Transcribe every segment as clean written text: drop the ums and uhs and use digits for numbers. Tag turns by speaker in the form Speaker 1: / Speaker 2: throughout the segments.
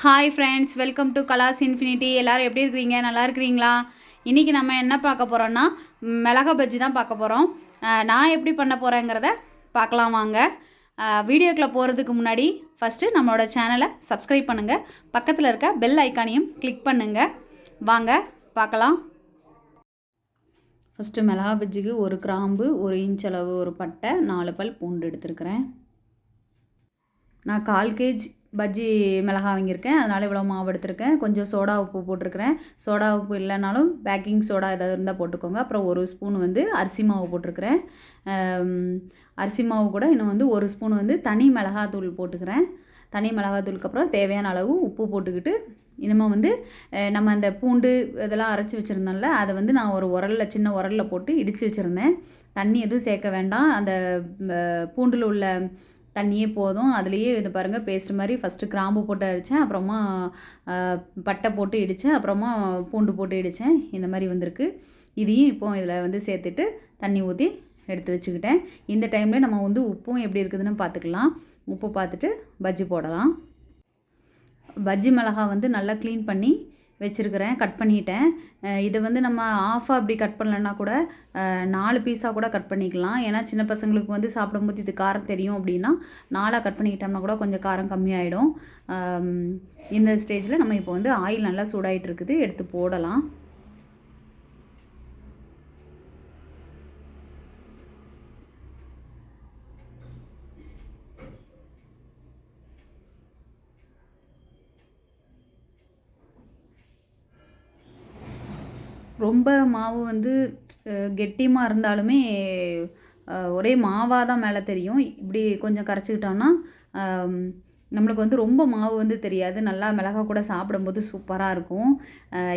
Speaker 1: Hi friends, welcome to class infinity. எல்லோரும் எப்படி இருக்கிறீங்க? நல்லா இருக்கிறீங்களா? இன்றைக்கி நம்ம என்ன பார்க்க போகிறோன்னா மிளகா பஜ்ஜி தான் பார்க்க போகிறோம். நான் எப்படி பண்ண போகிறேங்கிறத பார்க்கலாம் வாங்க. வீடியோக்குள்ளே போகிறதுக்கு முன்னாடி ஃபஸ்ட்டு நம்மளோட சேனலை சப்ஸ்கிரைப் பண்ணுங்கள், பக்கத்தில் இருக்க பெல் ஐக்கானையும் கிளிக் பண்ணுங்கள். வாங்க பார்க்கலாம். ஃபஸ்ட்டு மிளகா பஜ்ஜிக்கு ஒரு கிராம்பு, 1 இன்ச் அளவு ஒரு பட்டை, 4 பல் பூண்டு எடுத்துருக்கிறேன். நான் 1/4 கேஜி பஜ்ஜி மிளகா வாங்கியிருக்கேன், அதனால் இவ்வளோ மாவு எடுத்துருக்கேன். கொஞ்சம் சோடா உப்பு போட்டிருக்கிறேன். சோடா உப்பு இல்லைனாலும் பேக்கிங் சோடா ஏதாவது இருந்தால் போட்டுக்கோங்க. அப்புறம் 1 ஸ்பூன் அரிசி மாவு போட்டிருக்கிறேன். அரிசி மாவு கூட இன்னும் 1 ஸ்பூன் தனி மிளகாத்தூள் போட்டுக்கிறேன். தனி மிளகாத்தூளுக்கு அப்புறம் தேவையான அளவு உப்பு போட்டுக்கிட்டு இனிமேல் நம்ம அந்த பூண்டு இதெல்லாம் அரைச்சி வச்சுருந்தோம்ல, அதை நான் ஒரு சின்ன உரலில் போட்டு இடித்து வச்சுருந்தேன். தண்ணி எதுவும் சேர்க்க வேண்டாம், அந்த பூண்டில் உள்ள தண்ணியே போதும். அதுலேயே இது பாருங்கள், பேஸ்ட் மாதிரி ஃபஸ்ட்டு கிராம்பு போட்டு அடித்தேன், அப்புறமா பட்டை போட்டு இடித்தேன், அப்புறமா பூண்டு போட்டு இடித்தேன். இந்த மாதிரி வந்திருக்கு. இதையும் இப்போது இதில் சேர்த்துட்டு தண்ணி ஊற்றி எடுத்து வச்சுக்கிட்டேன். இந்த டைமில் நம்ம உப்பும் எப்படி இருக்குதுன்னு பார்த்துக்கலாம். உப்பு பார்த்துட்டு பஜ்ஜி போடலாம். பஜ்ஜி மிளகா நல்லா க்ளீன் பண்ணி வச்சுருக்கிறேன், கட் பண்ணிட்டேன். இதை நம்ம ஆஃபாக அப்படி கட் பண்ணலன்னா கூட 4 பீஸாக கூட கட் பண்ணிக்கலாம். ஏன்னா சின்ன பசங்களுக்கு சாப்பிடும்போது இது காரம் தெரியும் அப்படின்னா 4ஆக கட் பண்ணிக்கிட்டோம்னா கூட கொஞ்சம் காரம் கம்மியாயிடும். இந்த ஸ்டேஜில் நம்ம இப்போ ஆயில் நல்லா சூடாகிட்டு இருக்குது, எடுத்து போடலாம். ரொம்ப மாவு கெட்டியமாக இருந்தாலுமே ஒரே மாவாக தான் மேலே தெரியும். இப்படி கொஞ்சம் கரைச்சிக்கிட்டோன்னா நம்மளுக்கு ரொம்ப மாவு தெரியாது. நல்லா மிளகா கூட சாப்பிடும்போது சூப்பராக இருக்கும்.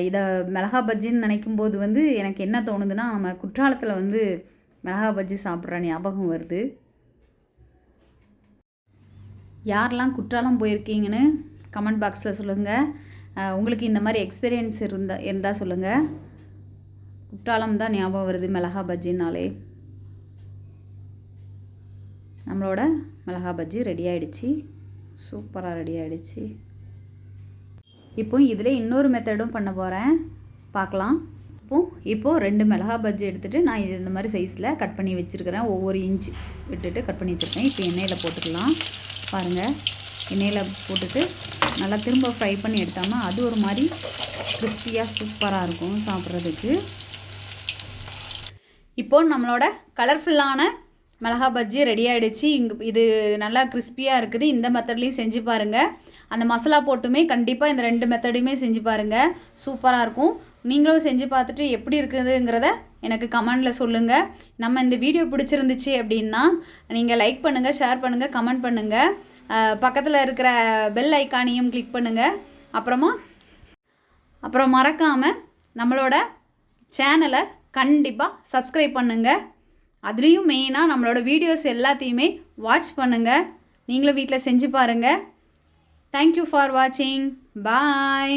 Speaker 1: இதை மிளகா பஜ்ஜின்னு நினைக்கும்போது எனக்கு என்ன தோணுதுன்னா, நம்ம குற்றாலத்தில் மிளகா பஜ்ஜி சாப்பிட்ற ஞாபகம் வருது. யாரெல்லாம் குற்றாலம் போயிருக்கீங்கன்னு கமெண்ட் பாக்ஸில் சொல்லுங்கள். உங்களுக்கு இந்த மாதிரி எக்ஸ்பீரியன்ஸ் இருந்தால் சொல்லுங்கள். குற்றாலம் தான் ஞாபகம் வருது மிளகா பஜ்ஜினாலே. நம்மளோட மிளகா பஜ்ஜி ரெடி ஆகிடுச்சு, சூப்பராக ரெடி ஆகிடுச்சு. இப்போ இதில் இன்னொரு மெத்தடும் பண்ண போகிறேன், பார்க்கலாம். இப்போது 2 மிளகா பஜ்ஜி எடுத்துகிட்டு நான் இது இந்த மாதிரி சைஸில் கட் பண்ணி வச்சுருக்கிறேன். ஒவ்வொரு இன்ச் விட்டுட்டு கட் பண்ணி வச்சுருக்கேன். இப்போ எண்ணெயில் போட்டுக்கலாம். பாருங்கள், எண்ணெயில் போட்டுட்டு நல்லா திரும்ப ஃப்ரை பண்ணி எடுத்தோம்னா அது ஒரு மாதிரி கிறிஸ்பியாக சூப்பராக இருக்கும் சாப்பிட்றதுக்கு. இப்போது நம்மளோட கலர்ஃபுல்லான மிளகா பஜ்ஜி ரெடி ஆகிடுச்சு. இது நல்லா கிறிஸ்பியாக இருக்குது. இந்த மெத்தட்லேயும் செஞ்சு பாருங்கள். அந்த மசாலா போட்டுமே கண்டிப்பாக இந்த 2 மெத்தடையுமே செஞ்சு பாருங்கள், சூப்பராக இருக்கும். நீங்களும் செஞ்சு பார்த்துட்டு எப்படி இருக்குதுங்கிறத எனக்கு கமெண்டில் சொல்லுங்கள். நம்ம இந்த வீடியோ பிடிச்சிருந்துச்சு அப்படின்னா நீங்கள் லைக் பண்ணுங்கள், ஷேர் பண்ணுங்கள், கமெண்ட் பண்ணுங்கள். பக்கத்தில் இருக்கிற பெல் ஐக்கானையும் கிளிக் பண்ணுங்கள். அப்புறம் மறக்காமல் நம்மளோட சேனலை கண்டிப்பாக சப்ஸ்கிரைப் பண்ணுங்கள். அதுலேயும் மெயினாக நம்மளோட வீடியோஸ் எல்லாத்தையுமே வாட்ச் பண்ணுங்கள். நீங்களும் வீட்டில் செஞ்சு பாருங்கள். தேங்க்யூ ஃபார் வாட்சிங். பாய்.